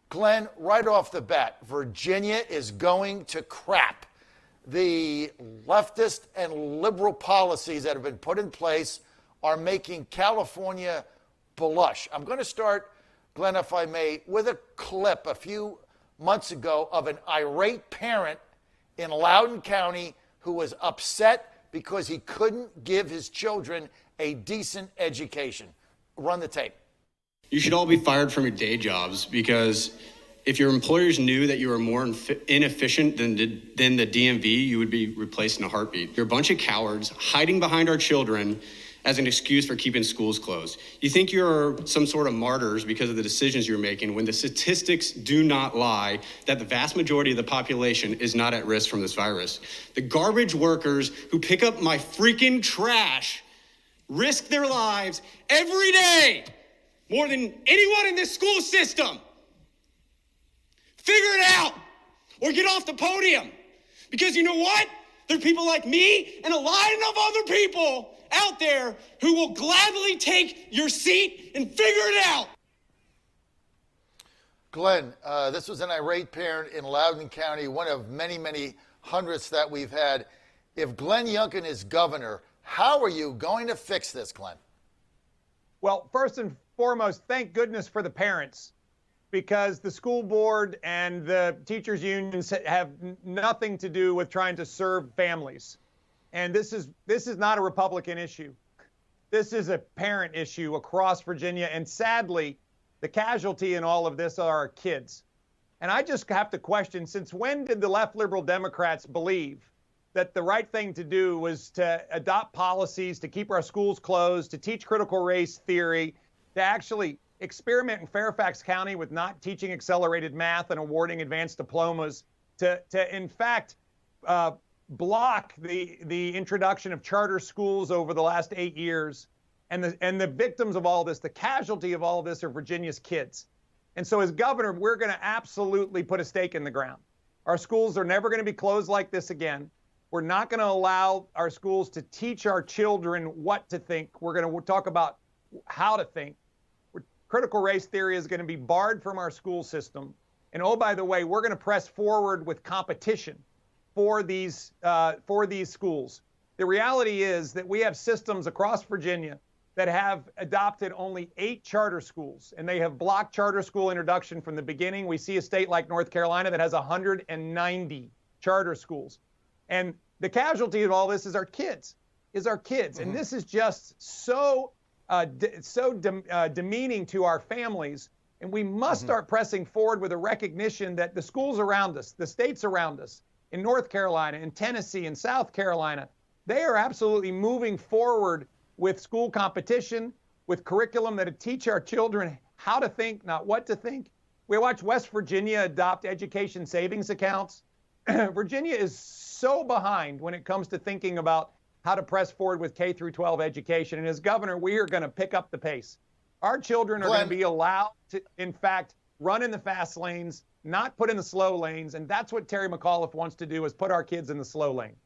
Glenn, right off the bat, Virginia is going to crap. The leftist and liberal policies that have been put in place are making California blush. I'm going to start, Glenn, if I may, with a clip a few months ago of an irate parent in Loudoun County who was upset because he couldn't give his children a decent education. Run the tape. You should all be fired from your day jobs, because if your employers knew that you were more inefficient than the DMV, you would be replaced in a heartbeat. You're a bunch of cowards hiding behind our children as an excuse for keeping schools closed. You think you're some sort of martyrs because of the decisions you're making, when the statistics do not lie that the vast majority of the population is not at risk from this virus. The garbage workers who pick up my freaking trash risk their lives every day more than anyone in this school system. Figure it out or get off the podium. Because you know what? There are people like me and a line of other people out there who will gladly take your seat and figure it out. Glenn, this was an irate parent in Loudoun County, one of many, many hundreds that we've had. If Glenn Youngkin is governor, how are you going to fix this, Glenn? Well, first and foremost, thank goodness for the parents, because the school board and the teachers' unions have nothing to do with trying to serve families. And this is not a Republican issue. This is a parent issue across Virginia. And sadly, the casualty in all of this are our kids. And I just have to question, since when did the left liberal Democrats believe that the right thing to do was to adopt policies to keep our schools closed, to teach critical race theory, to actually experiment in Fairfax County with not teaching accelerated math and awarding advanced diplomas, to in fact, block the introduction of charter schools over the last 8 years. And the victims of all this, the casualty of all this, are Virginia's kids. And so as governor, we're going to absolutely put a stake in the ground. Our schools are never going to be closed like this again. We're not going to allow our schools to teach our children what to think. We're going to talk about how to think. Critical race theory is going to be barred from our school system. And oh, by the way, we're going to press forward with competition for these schools. The reality is that we have systems across Virginia that have adopted only 8 charter schools, and they have blocked charter school introduction from the beginning. We see a state like North Carolina that has 190 charter schools. And the casualty of all this is our kids, Mm-hmm. And this is just so demeaning to our families. And we must start pressing forward with a recognition that the schools around us, the states around us, in North Carolina, in Tennessee, in South Carolina, they are absolutely moving forward with school competition, with curriculum that teach our children how to think, not what to think. We watch West Virginia adopt education savings accounts. Virginia is so behind when it comes to thinking about how to press forward with K through 12 education. And as governor, we are going to pick up the pace. Our children are going to be allowed to, in fact, run in the fast lanes, not put in the slow lanes. And that's what Terry McAuliffe wants to do, is put our kids in the slow lane.